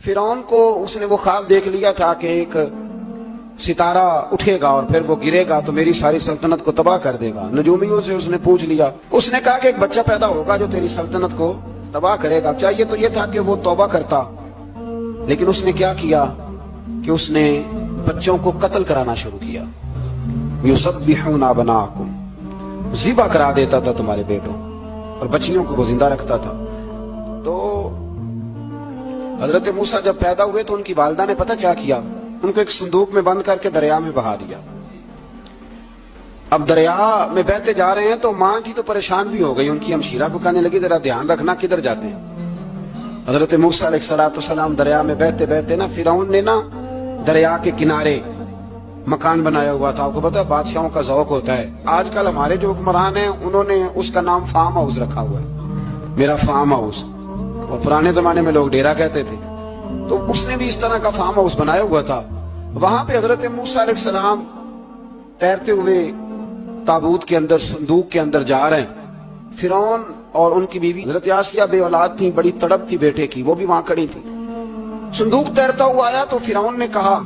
फिरौन को उसने वो ख्वाब देख लिया था कि एक सितारा उठेगा और फिर वो गिरेगा तो मेरी सारी सल्तनत को तबाह कर देगा। नजूमियों से उसने पूछ लिया, उसने कहा कि एक बच्चा पैदा होगा जो तेरी सल्तनत को तबाह करेगा। चाहिए तो ये था कि वो तौबा करता, लेकिन उसने क्या किया कि उसने बच्चों को कत्ल कराना शुरू किया। युसब्बिहूना अबनाअकुम, ज़िबा करा देता था तुम्हारे बेटों, और बच्चियों को वो जिंदा रखता था। तो हजरत मूसा जब पैदा हुए तो उनकी वालिदा ने पता क्या किया, उनको एक संदूक में बंद करके दरिया में बहा दिया। अब दरिया में बहते जा रहे हैं तो माँ थी तो परेशान भी हो गई, उनकी हमशीरा को कहने लगी जरा ध्यान रखना किधर जाते हैं। हजरत मूसा अलैहिस्सलाम दरिया में बहते बहते ना फिरौन ने ना दरिया के किनारे मकान बनाया हुआ था। आपको पता है बादशाहों का ज़ौक होता है। आजकल हमारे जो हुक्मरान हैं उन्होंने उसका नाम फार्म हाउस रखा हुआ है, मेरा फार्म हाउस, और पुराने जमाने में लोग डेरा कहते थे। तो उसने भी इस तरह का फार्म हाउस बनाया हुआ था। वहां पे हजरत मूसा अलैहिस्सलाम तैरते हुए ताबूत के अंदर, संदूक के अंदर जा रहे हैं। फिरौन और उनकी बीवी हजरत आसिया बे औलाद थी, बड़ी तड़प थी बेटे की, वो भी वहां खड़ी थी। संदूक तैरता हुआ आया तो फिरौन ने कहा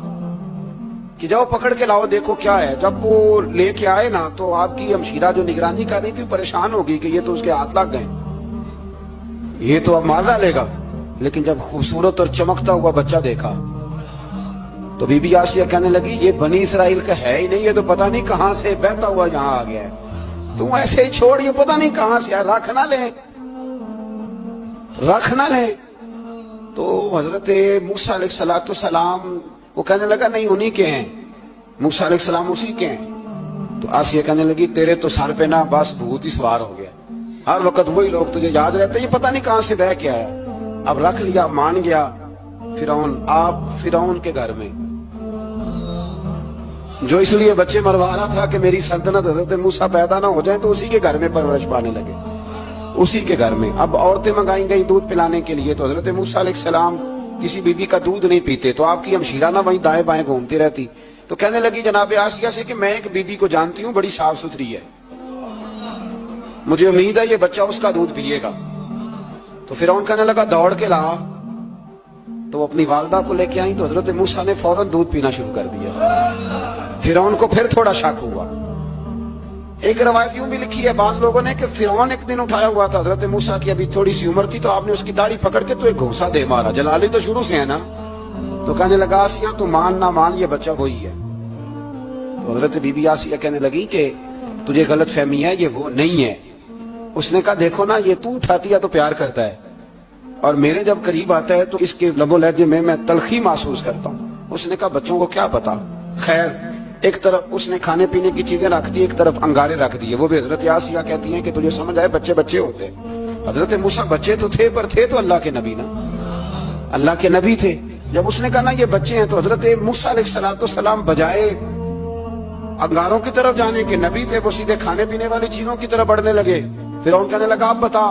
कि जाओ पकड़ के लाओ, देखो क्या है। जब वो लेके आए ना तो आपकी हमशीरा जो निगरानी कर रही थी परेशान हो गई कि ये तो उसके हाथ लग गए, ये तो अब मार डालेगा। लेकिन जब खूबसूरत और चमकता हुआ बच्चा देखा तो बीबी आसिया कहने लगी ये बनी इसराइल का है ही नहीं, ये तो पता नहीं कहां से बहता हुआ यहाँ आ गया है। तुम ऐसे ही छोड़, ये पता नहीं कहां से आया, रख ना ले, रख ना ले। तो हजरत मूसा अलैहिस्सलाम वो कहने लगा नहीं उन्हीं के हैं, मूसा अलैहिस्सलाम उसी के हैं। तो आसिया कहने लगी तेरे तो सर पे ना बस भूत ही सवार हो गया, हर वक्त वही लोग तुझे याद रहते, ये पता नहीं कहां से बह के आया। अब रख लिया, मान गया फिरौन। आप फिरौन के घर में जो इसलिए बच्चे मरवा रहा था कि मेरी सल्तनत हजरत मूसा पैदा ना हो जाए, तो उसी के घर में परवरिश पाने लगे, उसी के घर में। अब औरतें मंगाई गई दूध पिलाने के लिए, तो हजरत मूसा अलैहिस्सलाम किसी बीबी का दूध नहीं पीते, तो आपकी हमशीरा ना वहीं दाएं बाएं घूमती रहती। तो कहने लगी जनाब आसिया से कि मैं एक बीबी को जानती हूँ, बड़ी साफ सुथरी है, मुझे उम्मीद है ये बच्चा उसका दूध पिएगा। तो फिरौन कहने लगा दौड़ के ला। तो वो अपनी वालिदा को लेके आई तो हजरत मूसा ने फौरन दूध पीना शुरू कर दिया। फिरौन को फिर थोड़ा शक हुआ। एक रवायत यूं भी लिखी है बाज लोगों ने कि फिरौन एक दिन उठाया हुआ था हजरत मूसा की, अभी थोड़ी सी उम्र थी, तो आपने उसकी दाढ़ी पकड़ के तो एक घूंसा दे मारा। जलाली तो शुरू से है ना। तो कहने लगा आसिया तू मान ना मान, ये बच्चा वही है। तो हजरत बीबी आसिया कहने लगी कि तुझे गलत फहमी है, ये वो नहीं है। उसने कहा देखो ना, ये तू उठाती है तो प्यार करता है, और मेरे जब करीब आता है तो इसके लबो लहजे में मैं तलखी महसूस करता हूँ। उसने कहा बच्चों को क्या पता। खैर एक तरफ उसने खाने पीने की चीजें रख दी, एक तरफ अंगारे रख दिए। वो भी हजरत आसिया कहती हैं कि तुझे समझ आए बच्चे बच्चे होते हैं। हजरत मूसा बच्चे तो थे, पर थे तो अल्लाह के नबी ना, अल्लाह के नबी थे। जब उसने कहा ना ये बच्चे हैं, तो हजरत मूसा अलैहिस्सलाम बजाए अंगारों की तरफ जाने के, नबी थे, वो सीधे खाने पीने वाली चीजों की तरफ बढ़ने लगे। फिर उन कहने लगा आप बता।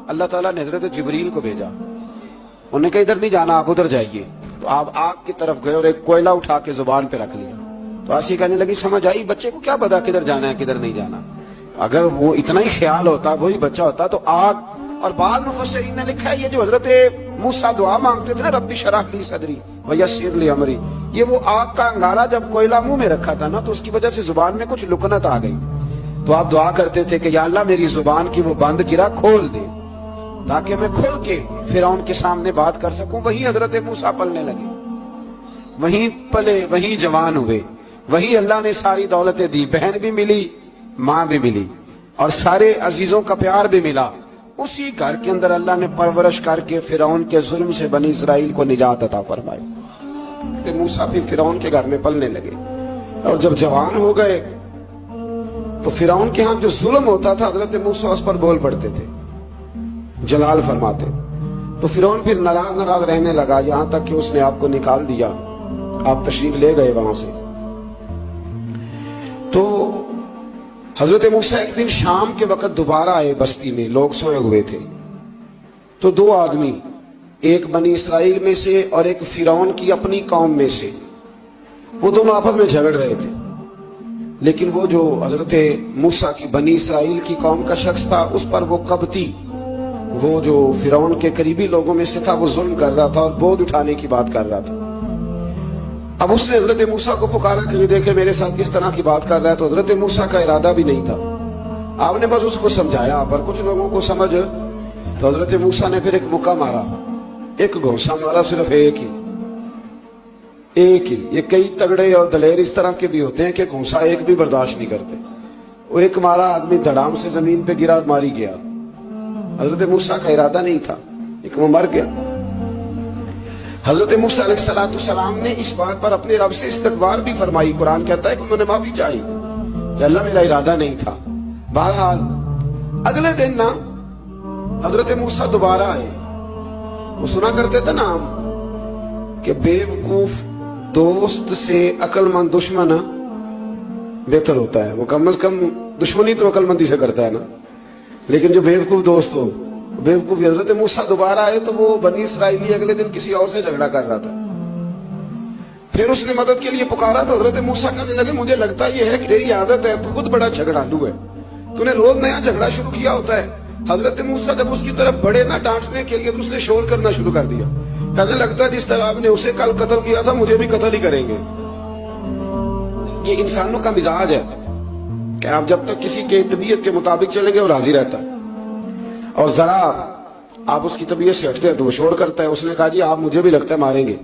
अल्लाह ताला ने हजरत जिब्रील को भेजा, उन्होंने कहा इधर नहीं जाना, आप उधर जाइए। तो आप आग की तरफ गए और एक कोयला उठा के जुबान पे रख लिया। तो आसिया कहने लगी समझ आई, बच्चे को क्या पता किधर जाना है किधर नहीं जाना। अगर वो इतना ही ख्याल होता, वही बच्चा होता तो आग। और बाद मुफस्सिरीन ने लिखा है ये जो हजरत मूसा दुआ मांगते थे ना, रब्बी शरह ली सदरी व यस्सिर ली अमरी, ये वो आग का अंगारा जब कोयला मुंह में रखा था ना, तो उसकी वजह से जुबान में कुछ लुकनत आ गई। तो आप दुआ करते थे कि या अल्लाह मेरी जुबान की वो बंद गिरा खोल दे, ताकि मैं खुल के फिरौन के सामने बात कर सकूं। वही हजरत मूसा पलने लगे, वहीं पले, वहीं जवान हुए, वही अल्लाह ने सारी दौलतें दी, बहन भी मिली, माँ भी मिली, और सारे अजीजों का प्यार भी मिला। उसी घर के अंदर अल्लाह ने परवरिश करके फिरौन के जुल्म से बनी इसराइल को निजात अता फरमाई। मूसा भी फिरौन के घर में पलने लगे, और जब जवान हो गए तो फिरौन के यहाँ जो जुल्म होता था हजरत मूसा उस पर बोल पड़ते थे, जलाल फरमाते। तो फिरौन फिर नाराज नाराज रहने लगा, यहां तक कि उसने आपको निकाल दिया, आप तशरीफ ले गए वहां से। तो हजरत मूसा एक दिन शाम के वक्त दोबारा आए बस्ती में, लोग सोए हुए थे। तो दो आदमी, एक बनी इसराइल में से और एक फिरौन की अपनी कौम में से, वो दोनों आपस में झगड़ रहे थे। लेकिन वो जो हजरत मूसा की बनी इसराइल की कौम का शख्स था, उस पर वो कब्ती وہ جو फिरौन के करीबी लोगों में से था, वो जुल्म कर रहा था और बोझ उठाने की बात कर रहा था। अब उसने हजरत मूसा को पुकारा कि ये देखे मेरे साथ किस तरह की बात कर रहा है। तो हजरत मूसा का इरादा भी नहीं था, आपने बस उसको समझाया। पर कुछ लोगों को समझ, तो हजरत मूसा ने फिर एक मुक्का मारा, एक घोंसा मारा, सिर्फ एक ही। ये कई तगड़े और दलेर इस तरह के भी होते हैं कि घोंसा एक भी बर्दाश्त नहीं करते। वो एक मारा, आदमी धड़ाम से जमीन पे गिरा, मारी गया। हजरत मूसा का इरादा नहीं था, एक वो मर गया। हजरत मूसा अलैहिस्सलाम ने इस बात पर अपने रब से इस्तगफार भी फरमाई। कुरान कहता है कि उन्होंने माफी चाही कि अल्लाह मेरा इरादा नहीं था। बहरहाल अगले दिन ना हजरत मूसा दोबारा आए। वो सुना करते थे ना कि बेवकूफ दोस्त से अक्लमंद दुश्मन बेहतर होता है। वो कम से कम दुश्मनी तो अक्लमंदी से करता है ना, लेकिन जो बेवकूफ दोस्त हो, बेवकूफ। हजरत मूसा दोबारा आए तो वो बनी इसराइली अगले दिन किसी और से झगड़ा कर रहा था। फिर उसने मदद के लिए पुकारा तो हजरत मूसा कहने लगे, मुझे लगता यह है कि तेरी आदत है, तू खुद बड़ा झगड़ालू है, तूने रोज नया झगड़ा शुरू किया होता है। हजरत मूसा जब उसकी तरफ बढ़े ना डांटने के लिए, तो उसने शोर करना शुरू कर दिया। कहने लगता है जिस तरह आपने उसे कल कत्ल किया था, मुझे भी कत्ल ही करेंगे। ये इंसानों का मिजाज है कि आप जब तक किसी के तबीयत के मुताबिक चलेंगे वो राजी रहता है, और जरा आप उसकी तबीयत से हटते हैं तो वो शोर करता है। उसने कहा जी आप मुझे भी लगता है मारेंगे।